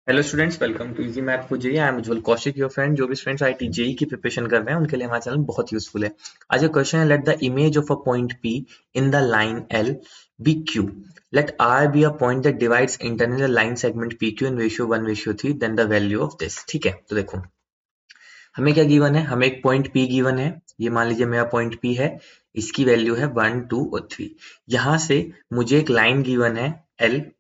Hello students, welcome to easy math for JEE. I am Ujjwal Kaushik, your friend. जो भी students IIT JEE की preparation कर रहे हैं उनके लिए हमारा चैनल बहुत यूजफुल है। आज का क्वेश्चन है, let the image of a point P in the line L be Q. Let R be a point that divides internal line segment P Q in ratio 1:3, then the value of this. ठीक है, तो देखो हमें क्या given है। हमें एक point P given है। ये मान लीजिए मेरा पॉइंट पी है, इसकी वैल्यू है 1, 2 और 3। यहाँ से मुझे एक लाइन गिवन है एल।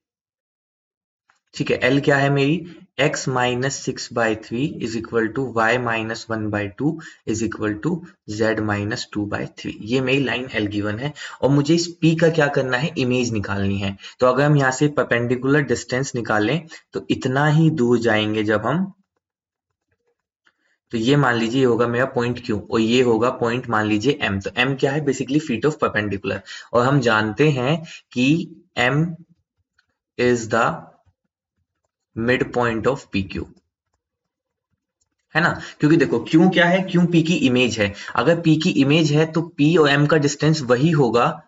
ठीक है, एल क्या है मेरी, x minus six by three is equal to y minus one by two is equal to z minus two by three. ये मेरी लाइन एल गिवन है और मुझे इस p का क्या करना है, इमेज निकालनी है। तो अगर हम यहाँ से परपेंडिकुलर डिस्टेंस निकालें तो इतना ही दूर जाएंगे जब हम, तो ये मान लीजिए ये होगा मेरा पॉइंट क्यू और ये होगा पॉइंट मान लीजिए एम। तो एम क्या है, बेसिकली फीट ऑफ परपेंडिकुलर। और हम जानते हैं कि M is the mid point of P Q, है ना। क्योंकि देखो क्यों क्या है, क्यों पी की इमेज है। अगर पी की इमेज है तो पी और एम का डिस्टेंस वही होगा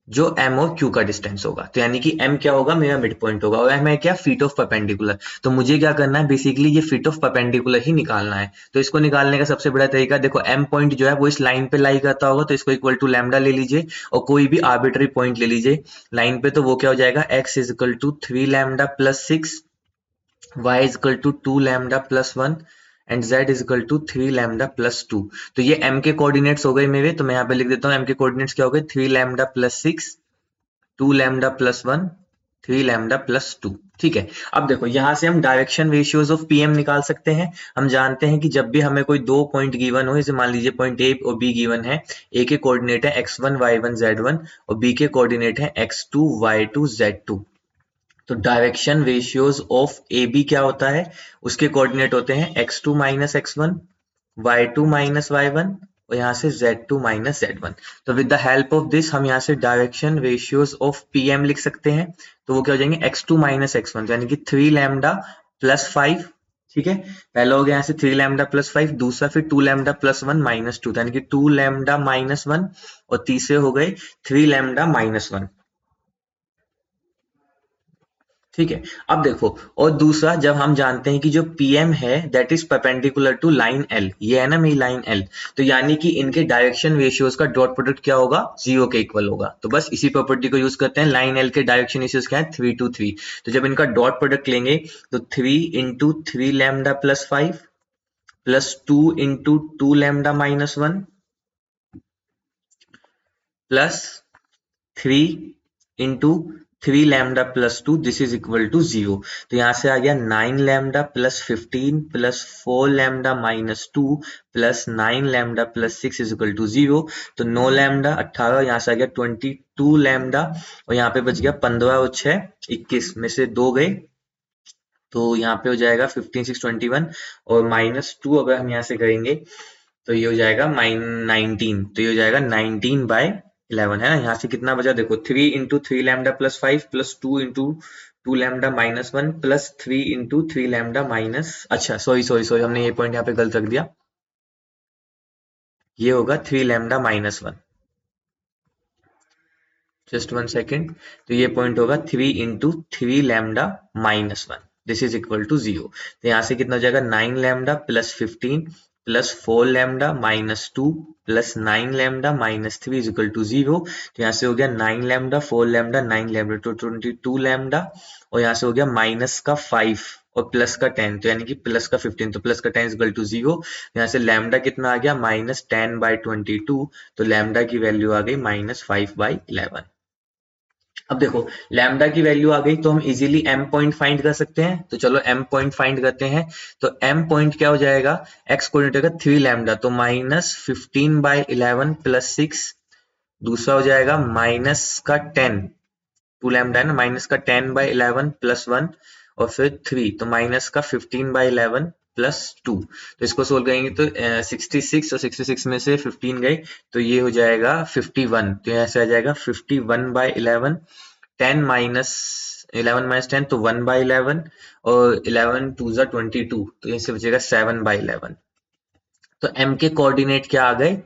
जो एम और क्यू का डिस्टेंस होगा। तो यानी कि एम क्या होगा, मेरा मिड पॉइंट होगा, और एम है क्या, फीट ऑफ परपेंडिकुलर। तो मुझे क्या करना है, बेसिकली ये फीट ऑफ परपेंडिकुलर ही निकालना है। तो इसको निकालने का सबसे बड़ा तरीका, देखो एम पॉइंट जो है वो इस लाइन पे लाई करता होगा, तो इसको इक्वल टू लैम्डा ले लीजिए और कोई भी आर्बिट्री पॉइंट ले लीजिए लाइन पे। तो वो क्या हो जाएगा, x is equal to 3 lambda plus 6, y is equal to 2 lambda plus 1 and z is equal to 3 lambda plus 2। तो ये m के कोऑर्डिनेट्स हो गए मेरे। तो मैं यहाँ पे लिख देता हूँ m के कोऑर्डिनेट्स क्या हो गए, 3 lambda plus 6, 2 lambda plus 1, 3 lambda plus 2। ठीक है, अब देखो यहाँ से हम डायरेक्शन रेशियोज ऑफ पीएम निकाल सकते हैं। हम जानते हैं कि जब भी हमें कोई दो पॉइंट गिवन हो, जैसे मान लीजिए पॉइंट ए और बी गिवन है, ए के कोऑर्डिनेट है x1 y1 z1 और बी के कोऑर्डिनेट है x2 y2 z2। तो direction ratios of A B क्या होता है, उसके कोऑर्डिनेट होते हैं x2 minus x1, y2 minus y1 और यहाँ से z2 माइनस z1। तो with the help of this हम यहाँ से डायरेक्शन रेशियोज ऑफ पीएम लिख सकते हैं। तो वो क्या हो जाएंगे, x2 माइनस x1 यानी कि 3 लैम्डा प्लस 5। ठीक है, पहला हो गया यहाँ से 3 लैम्डा प्लस 5, दूसरा फिर 2 लैम्डा प्लस 1 माइनस 2 यानी कि 2 लैम्डा माइनस 1 और तीसरे हो गए 3 लैम्डा माइनस 1। ठीक है, अब देखो, और दूसरा जब हम जानते हैं कि जो पीएम है that is perpendicular to line L, ये है ना मेरी लाइन एल, तो यानी कि इनके डायरेक्शन रेशियोज का डॉट प्रोडक्ट क्या होगा, जीरो के इक्वल होगा। तो बस इसी प्रॉपर्टी को यूज करते हैं। लाइन एल के डायरेक्शन रेशियोज क्या है, 3 to 3। तो जब इनका डॉट प्रोडक्ट लेंगे तो 3 into 3 lambda plus 5 plus 2 into 2 lambda minus 1 plus 3 into 3 lambda plus 2, this is equal to 0। तो यहाँ से आ गया 9 lambda plus 15 plus 4 lambda minus 2 plus 9 lambda plus 6 is equal to 0। तो 9 लैम्डा 18, यहाँ से आ गया 22 लैम्डा और यहाँ पे बच गया 15 और 6 21 में से 2 गए। तो यहाँ पे हो जाएगा 15 6 21 और -2 अगर हम यहाँ से करेंगे तो ये हो जाएगा -19। तो ये हो जाएगा 19/11, है ना। यहाँ से कितना बचा, देखो 3 into 3 lambda plus 5 plus 2 into 2 lambda minus 1 plus 3 into 3 lambda minus, अच्छा सॉरी सॉरी सॉरी, हमने ये पॉइंट यहाँ पे गलत रख दिया। ये होगा 3 लैम्डा माइनस 1, जस्ट 1 सेकेंड। तो ये पॉइंट होगा 3 into 3 lambda minus 1, this is equal to 0। तो यहाँ से कितना हो जाएगा, 9 lambda plus 15 plus 4 lambda minus 2 plus 9 lambda minus 3 is equal to 0। तो यहाँ से हो गया 9 लैम्डा 4 लैम्डा 9 लैम्डा तो 22 लैम्डा और यहाँ से हो गया माइनस का 5 और प्लस का 10, तो यानी कि प्लस का 15, तो प्लस का 10 इज इक्वल टू 0। यहाँ से लैम्डा कितना आ गया, -10/22। तो लैम्डा की वैल्यू आ गई -5/11। अब देखो लैम्डा की वैल्यू आ गई तो हम इजीली एम पॉइंट फाइंड कर सकते हैं। तो चलो एम पॉइंट फाइंड करते हैं। तो एम पॉइंट क्या हो जाएगा, एक्स कोऑर्डिनेट का 3 लैम्डा तो -15/11 प्लस 6, दूसरा हो जाएगा माइनस का 10, 2 लैम्डा है ना, माइनस का 10/11 प्लस 1 और फिर 3 तो माइनस का 15/11 प्लस 2। तो इसको सोल्व करेंगे तो 66 और 66 में से 15 गए तो ये हो जाएगा 51। तो यहाँ से आ जाएगा 51/11, 10 माइनस 11 - 10 तो 1/11 और 11 2 जा 22, तो यहाँ से बचेगा 7/11। तो m के कोऑर्डिनेट क्या आ गए,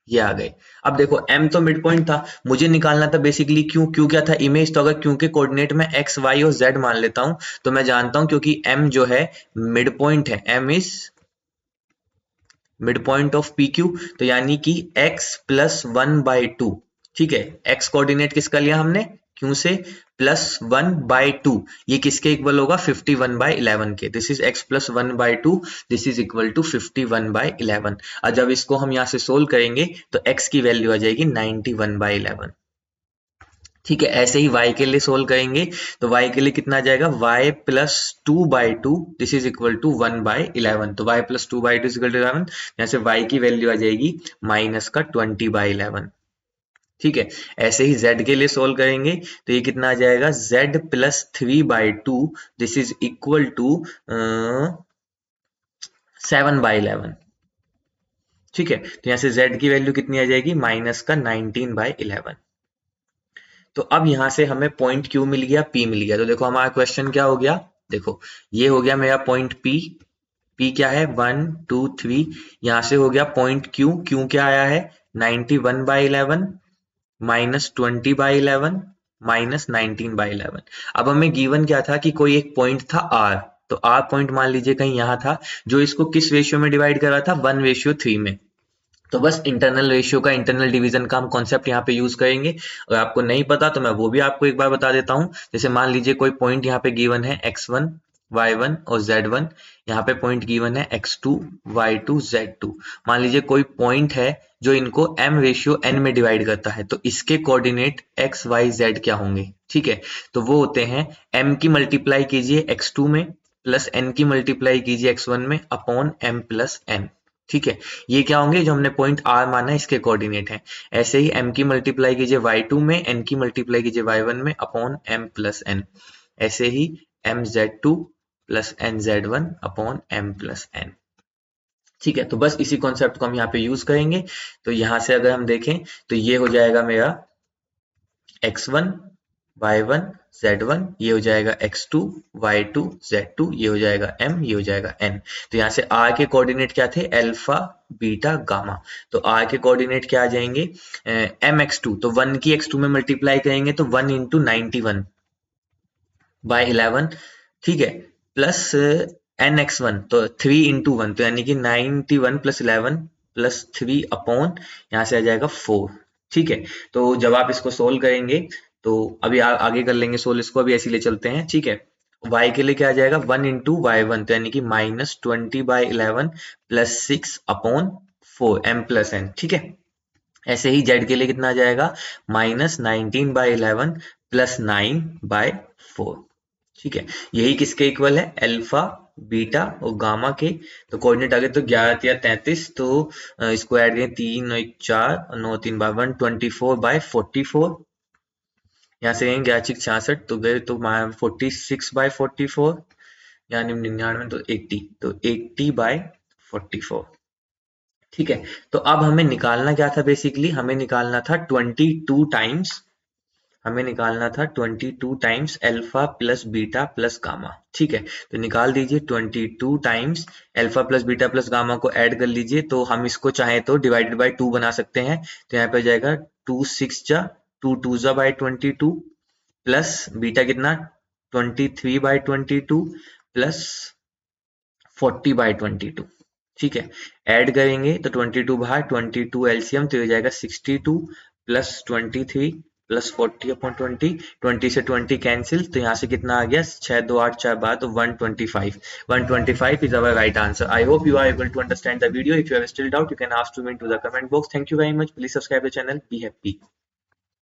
ये आ गए। अब देखो m तो मिड पॉइंट था, मुझे निकालना था बेसिकली क्यू। क्यू क्या था? इमेज। तो अगर क्यू के कोऑर्डिनेट में x y और z मान लेता हूं तो मैं जानता हूं क्योंकि m जो है मिड पॉइंट है, m is mid point of P Q, तो यानी कि x प्लस 1/2। ठीक है, x कोऑर्डिनेट किसका लिया हमने? क्यू से, प्लस 1/2, ये किसके इक्वल होगा? 51/11 के। This is x plus 1/2, this is equal to 51/11। और जब इसको हम यहाँ से सोल्व करेंगे तो x की वैल्यू आ जाएगी 91/11। ठीक है, ऐसे ही y के लिए सोल्व करेंगे तो y के लिए कितना आ जाएगा? y plus 2/2, this is equal to 1/11। तो y plus 2/2 is equal to 11, यहाँ से y की वैल्यू आ जाएगी माइनस का 20/11। ठीक है, ऐसे ही z के लिए सोल्व करेंगे तो ये कितना आ जाएगा? z plus 3/2, this is equal to 7/11। ठीक है, तो यहाँ से z की वैल्यू कितनी आ जाएगी? माइनस का 19/11। तो अब यहां से हमें पॉइंट क्यू मिल गया, पी मिल गया। तो देखो हमारा क्वेश्चन क्या हो गया? देखो ये हो गया मेरा पॉइंट पी। पी क्या है? 1 2 3। यहां से हो गया पॉइंट क्यू। क्यू क्या आया है? 91/11 माइनस 20/11 माइनस 19/11। अब हमें गिवन क्या था कि कोई एक पॉइंट था आर। तो आर पॉइंट मान लीजिए कहीं यहां था, जो इसको किस रेशियो में डिवाइड कर रहा था? 1:3 में। तो बस इंटरनल रेशियो का, इंटरनल डिवीजन का हम कॉन्सेप्ट यहाँ पे यूज करेंगे। अगर आपको नहीं पता तो मैं वो भी आपको एक बार बता देता हूँ। जैसे मान लीजिए कोई पॉइंट यहाँ पे गिवन है x1 y1 और z1। यहाँ पे पॉइंट गिवन है x2 y2 z2। मान लीजिए कोई पॉइंट है जो इनको m/n में डिवाइड करता है, तो इसके कोऑर्डिनेट x y z क्या होंगे? ठीक है, तो वो होते हैं m की मल्टीप्लाई कीजिए x2 में, प्लस n की मल्टीप्लाई कीजिए x1 में, अपॉन m प्लस n। ठीक है, ये क्या होंगे? जो हमने पॉइंट आर माना है इसके कोऑर्डिनेट हैं। ऐसे ही m की मल्टीप्लाई कीजिए y2 में, n की मल्टीप्लाई कीजिए y1 में, अपॉन m प्लस n। ऐसे ही mz2 plus nz1 upon m plus n। ठीक है, तो बस इसी कॉन्सेप्ट को हम यहाँ पे यूज करेंगे। तो यहाँ से अगर हम देखें तो ये हो जाएगा मेरा x1 y1 z1, ये हो जाएगा x2 y2 z2, ये हो जाएगा m, ये हो जाएगा n। तो यहाँ से r के कोऑर्डिनेट क्या थे? Alpha beta gamma. तो r के कोऑर्डिनेट क्या आ जाएंगे? mx2, तो 1 की x2 में मल्टीप्लाई करेंगे तो 1 इंटू 91/11। ठीक है, प्लस nx1, तो 3 इंटू 1, तो यानी कि 91 प्लस 11 प्लस 3 अपॉन, यहाँ से आ जाएगा 4। ठीक है, तो जब आप इसको सोल्व करेंगे तो अभी आगे कर लेंगे सोल्व इसको, अभी ऐसे ले चलते हैं। ठीक है, y के लिए क्या आ जाएगा? 1 इंटू y1, तो यानी कि minus 20/11 plus 6 upon 4 m plus n। ठीक है, ऐसे ही z के लिए कितना आ जाएगा? Minus 19/11 plus 9/4। ठीक है, यही किसके इक्वल है? अल्फा बीटा और गामा के। तो कोऑर्डिनेट आ गए तो 11×3 = 33। तो इसको ऐड करें, 3 और 1 4 और 9 3 124/44। यहाँ से कहेंगे 11×66 तो गए तो 46/44, यानी 99, तो 80, तो 80/44। ठीक है, तो अब हमें निकालना क्या था? बेसिकली हमें निकालना था 22 टाइम्स, हमें निकालना था 22 times alpha plus beta plus gamma. ठीक है, तो निकाल दीजिए 22 times alpha plus beta plus gamma को ऐड कर लीजिए। तो हम इसको चाहे तो डिवाइडेड बाय 2 बना सकते हैं। तो यहाँ पे आ जाएगा 2 6 जा 2 2 जा बाय 22, प्लस बीटा कितना? 23/22 प्लस 40/22। ठीक है, ऐड करेंगे तो 22 बाहर, 22 एलसीएम, तो हो जाएगा 62 प्लस 23 प्लस 40/20। 20 से 20 कैंसिल, तो यहाँ से कितना आ गया? 6 2 8 4 12, तो 125। 125 is our right answer. I hope you are able to understand the video. If you have still doubt, you can ask to me into the comment box. Thank you very much. Please subscribe the channel. Be happy.